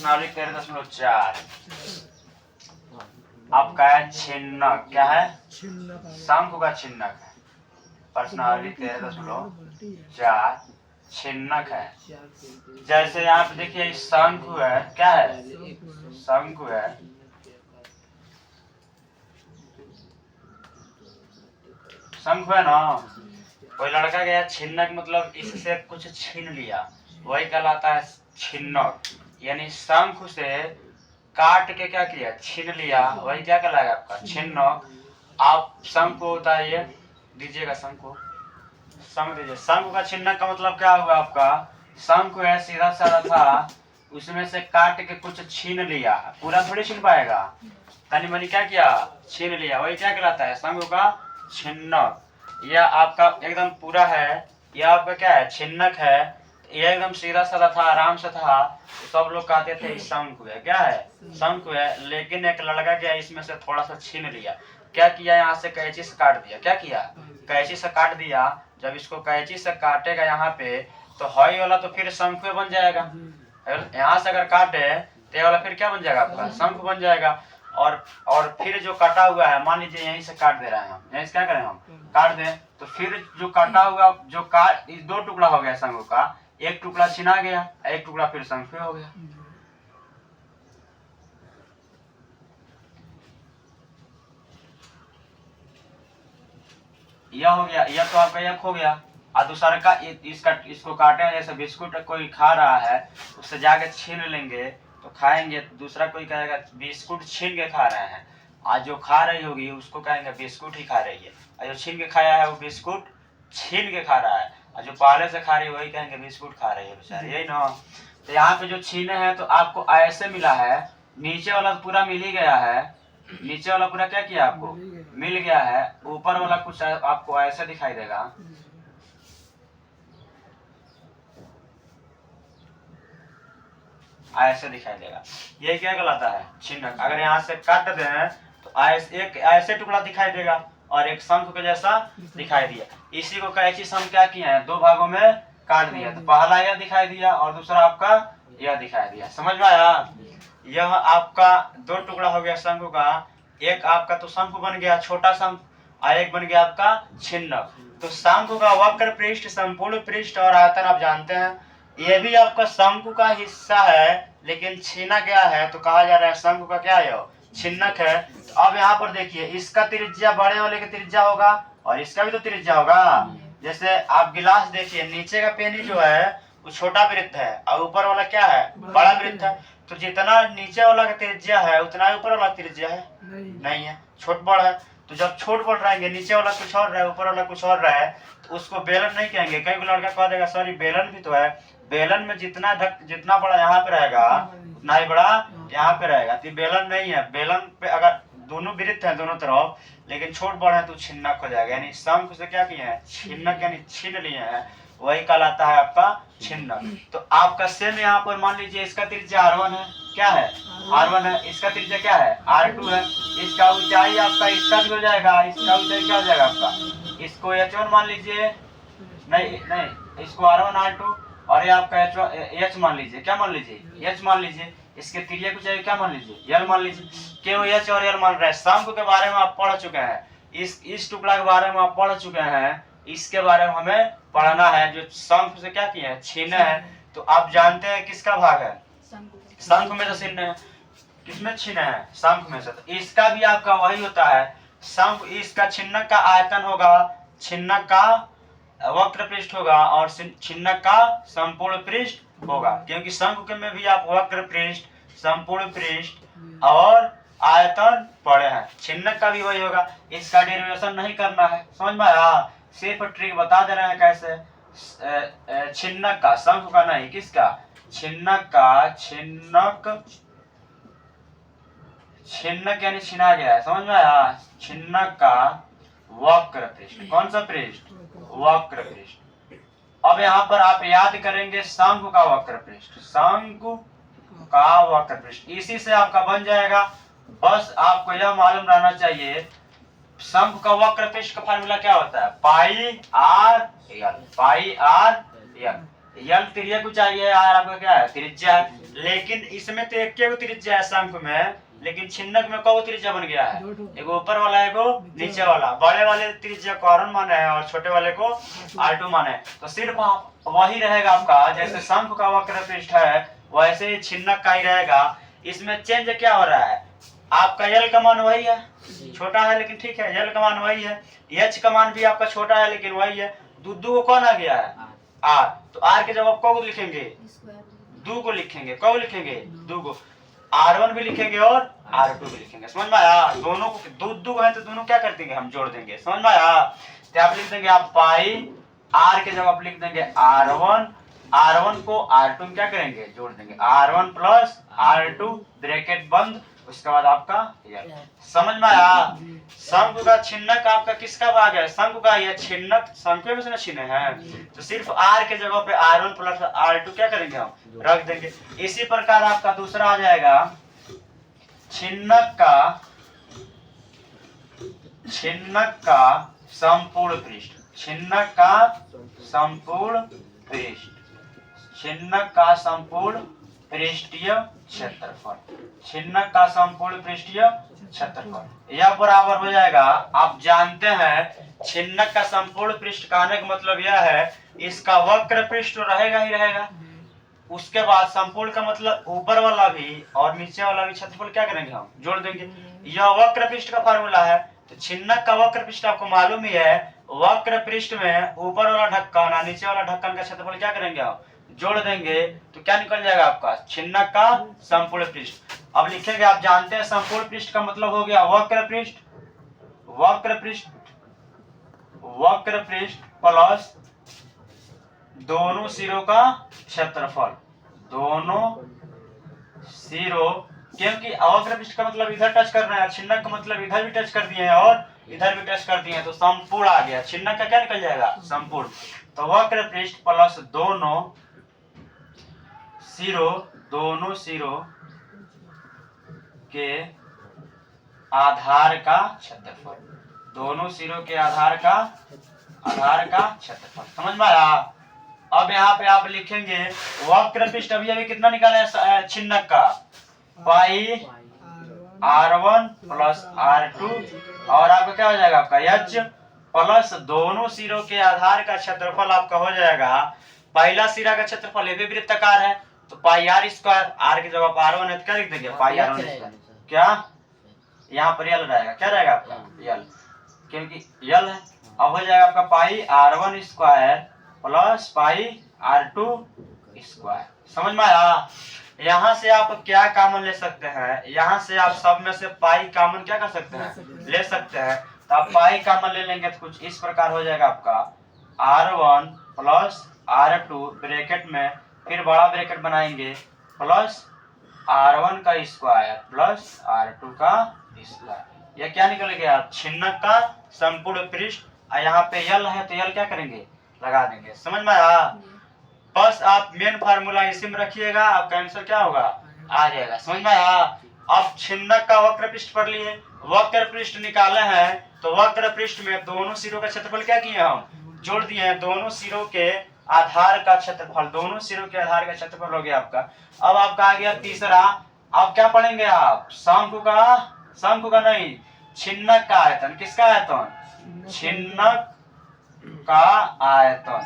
प्रश्नावली 13.4 आपका है छिन्नक। क्या है? शंकु का छिन्नक है। प्रश्नावली 13.4 छिन्नक है। जैसे यहाँ पे देखिए शंकु है। क्या है? शंकु है। शंकु है ना, कोई लड़का गया छिन्नक मतलब इससे कुछ छीन लिया, वही कहलाता है छिन्नक। यानी शंकु से काट के क्या किया? छीन लिया, वही क्या कहलाएगा आपका? छिन्नक। आप शंकु होता है ये, दीजिएगा शंकु, शंकु दीजिए। शंकु का छिन्नक का मतलब क्या हुआ आपका? शंकु है सीधा साधा था, उसमें से काट के कुछ छीन लिया, पूरा थोड़ी छीन पाएगा, तनी मनी क्या किया? छीन लिया, वही क्या कहलाता है? शंकु का छिन्नक। यह आपका एकदम पूरा है, यह आपका क्या है? छिन्नक है। यह एकदम सीधा साधा था, आराम से था, तो सब लोग कहते थे शंकु है। क्या है? शंकु है। लेकिन एक लड़का क्या इसमें से थोड़ा सा छीन लिया, क्या किया? यहाँ से कैंची से काट दिया। क्या किया? कैंची से काट दिया। जब इसको कैंची से काटेगा यहाँ पे, तो हई वाला तो फिर शंकु बन जाएगा। यहाँ से अगर काटे तो ये वाला फिर क्या बन जाएगा आपका? शंकु बन जाएगा। और फिर जो कटा हुआ है, मान लीजिए यहीं से काट दे रहे हैं हम, यहीं से क्या करें हम? काट दें, तो फिर जो काटा हुआ जो काट, दो टुकड़ा हो गया शंकु का, एक टुकड़ा छिना गया, एक टुकड़ा फिर शंकु हो गया। यह हो गया, यह तो आपका एक हो गया। और दूसरा का इसको काटे, जैसे बिस्कुट कोई खा रहा है, उससे जाके छीन लेंगे तो खाएंगे। दूसरा कोई कहेगा बिस्कुट छीन के खा रहे हैं, आज जो खा रही होगी उसको कहेंगे बिस्कुट ही खा रही है। और जो छीन के खाया है वो बिस्कुट छीन के खा रहा है, और जो पहले से खा रही है वही कहेंगे बिस्कुट खा रही है बेचारी, यही ना। तो यहाँ पे जो छीने हैं तो आपको ऐसे मिला है, नीचे वाला पूरा मिल ही गया है, नीचे वाला पूरा क्या किया? आपको मिल गया है। ऊपर वाला कुछ आपको ऐसे दिखाई देगा, ऐसे दिखाई देगा। ये क्या कहलाता है? छिन्नक। अगर यहाँ से काट दें तो एक ऐसे टुकड़ा दिखाई देगा और एक शंख के जैसा दिखाई दिया। इसी को कैंची से हम क्या किए हैं? दो भागों में काट दिया। तो पहला यह दिखाई दिया और दूसरा आपका यह दिखाई दिया। समझ में आया? यह आपका दो टुकड़ा हो गया शंकु का। एक आपका तो शंकु बन गया छोटा शंख, और एक बन गया आपका छिन्नक। तो शंकु का वक्र पृष्ठ, संपूर्ण पृष्ठ और आयतन आप जानते हैं। यह भी आपका शंकु का हिस्सा है, लेकिन छीना गया है, तो कहा जा रहा है शंकु का क्या है? छिन्नक है। तो अब यहाँ पर देखिए, इसका त्रिज्या बड़े वाले का त्रिज्या होगा और इसका भी तो त्रिज्या होगा। जैसे आप गिलास देखिए, नीचे का पेनी जो है वो छोटा वृत्त है और ऊपर वाला क्या है? बड़ा वृत्त है। तो जितना नीचे वाला का त्रिज्या है उतना ही ऊपर वाला त्रिज्या है? नहीं है, छोट बड़ है। तो जब छोट बड़ रहेंगे, नीचे वाला कुछ और रहे, ऊपर वाला कुछ और रहे, तो उसको बेलन नहीं कहेंगे। कई लड़का कह देगा सॉरी बेलन भी तो है, बेलन में जितना बड़ा यहाँ पे रहेगा उतना ही बड़ा यहाँ पे रहेगा। तो बेलन नहीं है। बेलन पे अगर दोनों वृत्त है दोनों तरफ, लेकिन छोट बड़ है तो छिन्नक हो जाएगा। यानी शंख से क्या किए हैं? छिन्नक, यानी छीन लिए हैं, वही कहलाता है आपका छिन्नक। तो आपका सेम यहाँ पर मान लीजिए इसका त्रिज्या R1 है। क्या है? R1 है। इसका त्रिज्या क्या है? R2 है। इसका ऊंचाई आपका इसका भी हो जाएगा, इसका ऊंचाई क्या हो जाएगा आपका? इसको H1 मान लीजिए, नहीं इसको R1 R2, और ये आपका H मान लीजिए। क्या मान लीजिए? H मान लीजिए। इसके त्रिज्या को चाहिए क्या मान लीजिए? L मान लीजिए। क्यों H और L मान रहे हैं? शंकु के बारे में आप पढ़ चुके हैं, इस टुकड़ा के बारे में आप पढ़ चुके हैं, इसके बारे में हमें पढ़ना है। जो शंख से क्या किए हैं? छीने हैं। तो आप जानते हैं किसका भाग है? शंख में से छीने हैं। किसमें छीने हैं? शंख में से। तो इसका भी आपका वही होता है। शंख, इसका छिन्नक का आयतन होगा, छिन्नक का वक्र पृष्ठ होगा और छिन्नक का संपूर्ण पृष्ठ होगा। क्योंकि शंख में भी आप वक्र पृष्ठ, संपूर्ण पृष्ठ और आयतन पढ़े हैं। छिन्नक का भी वही होगा। इसका डेरिवेशन नहीं करना है, समझ में आया? सिर्फ ट्रिक बता दे रहे हैं कैसे। छिन्नक का, शंख का नहीं, किसका? छिन्नक का। छिन्नक यानी छिना गया है, समझ में आया? छिन्नक का वक्र पृष्ठ। कौन सा पृष्ठ? वक्र पृष्ठ। अब यहाँ पर आप याद करेंगे शंकु का वक्र पृष्ठ, शंकु का वक्र पृष्ठ, इसी से आपका बन जाएगा। बस आपको यह मालूम रहना चाहिए शंकु का वक्र पृष्ठ का फार्मूला क्या होता है? पाई आर एल, पाई आर एल। यल त्रिज्या को चाहिए, आर आपका क्या है त्रिज्या है, लेकिन इसमें तो एक के त्रिज्या है शंख में, लेकिन छिन्नक में कौ त्रिज्या बन गया है, एगो ऊपर वाला एगो नीचे वाला। बड़े वाले त्रिज्या को R1 माने है और छोटे वाले को R2 माने है। तो सिर्फ वही रहेगा आपका, जैसे शंख का वक्र पृष्ठ है वैसे ही छिन्नक का ही रहेगा। इसमें चेंज क्या हो रहा है, आपका यल का मान वही है, छोटा है लेकिन ठीक है, यल का मान वही है, एच का मान भी आपका छोटा है लेकिन वही है। दू को कौन आ गया है आर, तो आर के जगह को लिखेंगे दू को लिखेंगे, कौ लिखेंगे दू को, R1 भी लिखेंगे और R2 भी लिखेंगे। समझ में आया, दोनों को दू है तो दोनों क्या कर देंगे हम जोड़ देंगे। समझ में आया, तो आप लिख देंगे आप पाई, R के जगह आप लिख देंगे R1, R1 को R2 में क्या करेंगे जोड़ देंगे, R1 प्लस R2 ब्रैकेट बंद, उसके बाद आपका यल। समझ में आया, शंख का छिन्नक आपका किसका भाग है, शंख का, यह छिन्नक शंख में से छिन्न है, तो सिर्फ R के जगह पे R1 प्लस R2 क्या करेंगे हम रख देंगे। इसी प्रकार आपका दूसरा आ जाएगा छिन्नक का संपूर्ण पृष्ठ, छिन्नक का संपूर्ण पृष्ठ, छिन्नक का संपूर्ण पृष्ठीय क्षेत्रफल, छिन्नक का संपूर्ण पृष्ठीय क्षेत्रफल यह बराबर हो जाएगा। आप जानते हैं छिन्नक का संपूर्ण पृष्ठ कहने का मतलब यह है इसका वक्र पृष्ठ रहेगा ही रहेगा, उसके बाद संपूर्ण का मतलब ऊपर वाला भी और नीचे वाला भी क्षेत्रफल क्या करेंगे हम जोड़ देंगे। यह वक्र पृष्ठ का फार्मूला है। तो छिन्नक का वक्र पृष्ठ आपको मालूम ही है, वक्र पृष्ठ में ऊपर वाला ढक्कन और नीचे वाला ढक्कन का क्षेत्रफल क्या करेंगे हम जोड़ देंगे, तो क्या निकल जाएगा आपका छिन्नक का संपूर्ण पृष्ठ। अब लिखेंगे, आप जानते हैं संपूर्ण पृष्ठ का मतलब हो गया वक्र पृष्ठ, वक्र पृष्ठ, वक्र पृष्ठ प्लस दोनों सिरों का क्षेत्रफल, दोनों सिरों, क्योंकि वक्र पृष्ठ का मतलब इधर टच कर रहे हैं, छिन्नक का मतलब इधर भी टच कर दिए हैं और इधर भी टच कर दिए हैं, तो संपूर्ण आ गया। छिन्नक का क्या निकल जाएगा संपूर्ण। तो वक्र पृष्ठ प्लस दोनों सिरों के आधार का क्षेत्रफल, दोनों सिरों के आधार का क्षेत्रफल। समझ में आया। अब यहाँ पे आप लिखेंगे वक्र पृष्ठ अभी अभी कितना निकाला है छिन्नक का, पाई R1 प्लस R2 और आपका क्या हो जाएगा आपका H प्लस दोनों सिरों के आधार का क्षेत्रफल आपका हो जाएगा। पहला सिरा का क्षेत्रफल ये भी वृत्ताकार है, तो पाई R स्क्वायर, R की जगह R1 है तो क्या लिख देंगे पाई R1 स्क्वायर, क्या यहाँ पर यल रहेगा, क्या रहेगा आपका यल, क्योंकि यल है। अब हो जाएगा आपका पाई R1 square plus pi R2 square. समझ में आया। यहाँ से आप क्या कॉमन ले सकते हैं, यहाँ से आप सब में से पाई कॉमन क्या कर सकते हैं ले सकते हैं, तो आप पाई कॉमन ले लेंगे तो कुछ इस प्रकार हो जाएगा आपका R1 प्लस R2 ब्रैकेट में, फिर बड़ा ब्रैकेट बनाएंगे प्लस R1 का स्क्वायर प्लस R2 का स्क्वायर। यह क्या निकल गया छिन्नक का संपूर्ण पृष्ठ। यहाँ पे यल है तो यल क्या करेंगे लगा देंगे। समझ में आया। बस आप मेन फार्मूला इसी में रखिएगा, आपका आंसर क्या होगा आ जाएगा। समझ में आया। अब छिन्नक का वक्र पृष्ठ पर लिए, वक्र पृष्ठ निकाले हैं, तो वक्र पृष्ठ में दोनों सिरों का क्षेत्रफल क्या किए हम जोड़ दिए हैं, दोनों सिरों के आधार का क्षेत्रफल, दोनों सिरों के आधार का क्षेत्रफल हो गया आपका। अब आपका आ गया तीसरा, अब क्या पढ़ेंगे आप शंकु का नहीं, छिन्नक का आयतन। किसका आयतन, छिन्नक का आयतन।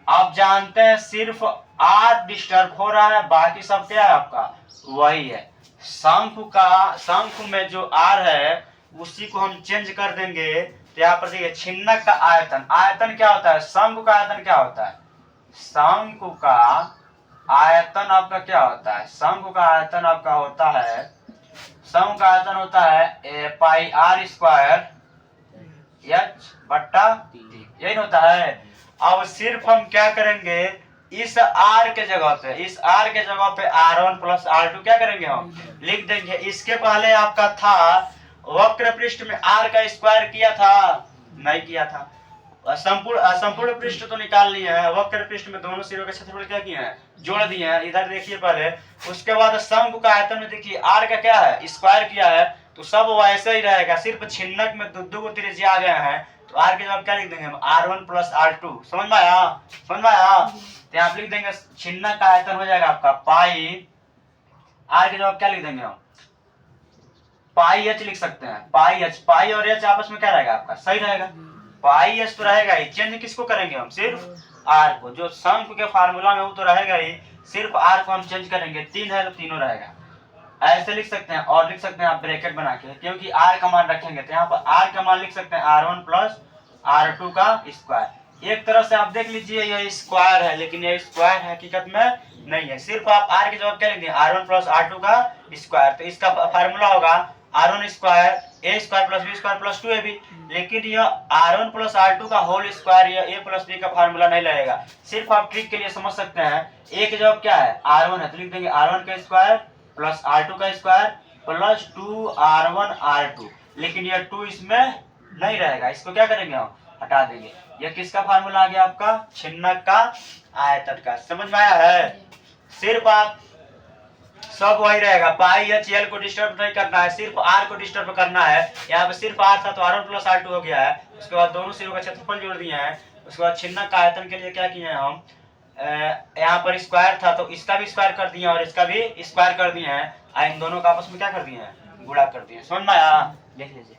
आप जानते हैं सिर्फ R डिस्टर्ब हो रहा है, बाकी सब क्या है आपका वही है। शंकु में जो R है उसी को हम चेंज कर देंगे, तो यहाँ पर देखिए छिन्नक का आयतन, आयतन क्या होता है, शंकु का आयतन क्या होता है, शंकु का आयतन आपका क्या होता है, शंकु का आयतन आपका होता है, शंकु का आयतन होता है पाई R स्क्वायर H बट्टा 3, यही होता है। अब सिर्फ हम क्या करेंगे, इस R के जगह पे, इस R के जगह पे R1 प्लस R2 क्या करेंगे हम लिख देंगे। इसके पहले आपका था वक्र पृष्ठ में R का स्क्वायर किया था, नहीं किया था। संपूर्ण पृष्ठ तो निकाल लिए हैं, वक्र पृष्ठ में दोनों सिरों के क्षेत्रफल क्या किए हैं जोड़ दिए हैं। इधर देखिए पहले, उसके बाद शंकु का आयतन में देखिए R का क्या है स्क्वायर किया है, तो सब वैसे ही रहेगा, सिर्फ छिन्नक में दो को त्रिज्या आ गए हैं, तो तो आर के जवाब क्या लिख देंगे हम, R1 प्लस R2। समझ में आया, समझ में आया। तो यहाँ पे लिख देंगे छिन्नक का आयतन हो जाएगा आपका पाई, आर के जवाब क्या लिख देंगे हम, पाई एच लिख सकते हैं, पाई एच। पाई और एच आपस में क्या रहेगा आपका, सही रहेगा। पाई एच तो रहेगा ही, चेंज किसको करेंगे हम, सिर्फ आर को। जो शंकु के फार्मूला में वो तो रहेगा ही, सिर्फ आर को हम चेंज करेंगे। 3 है तो तीनों रहेगा। ऐसे लिख सकते हैं, और लिख सकते हैं आप ब्रैकेट बना के, क्योंकि आर का मान रखेंगे तो यहाँ पर आर का मान लिख सकते हैं R1 प्लस R2 का स्क्वायर। एक तरह से आप देख लीजिए यह स्क्वायर है, लेकिन यह स्क्वायर हकीकत में नहीं है। सिर्फ आप आर के जवाब क्या लिख दिए, R1 प्लस R2 का स्क्वायर। तो इसका फार्मूला होगा R1 square a square plus b square plus 2ab। लेकिन यह R1 प्लस R2 का होल स्क्वायर या a प्लस बी का फार्मूला नहीं लगेगा। सिर्फ आप ट्रिक के लिए समझ सकते हैं, ए के जवाब क्या है, R1 है, तो लिख देंगे R1 का स्क्वायर प्लस R2 का स्क्वायर प्लस 2R1 R2। लेकिन यह 2 इसमें नहीं रहेगा, इसको क्या करेंगे हम, हटा देंगे। यह किसका फार्मूला आ गया आपका, छिन्नक का आयतन का। समझ में आया है। सिर्फ आप सब वही रहेगा, पाई एच एल को डिस्टर्ब नहीं करना है, सिर्फ आर को डिस्टर्ब करना है। यहाँ पे सिर्फ आर था तो R1 प्लस R2 हो गया है। उसके बाद दोनों सिरों का क्षेत्रफल जोड़ दिए हैं। उसके बाद छिन्नक का आयतन के लिए क्या किए हैं हम, यहाँ पर स्क्वायर था तो इसका भी स्क्वायर कर दिए और इसका भी स्क्वायर कर दिए हैं। इन दोनों का आपस में क्या कर दिए हैं, गुणा कर दिए। समझ में आया, देख लीजिए।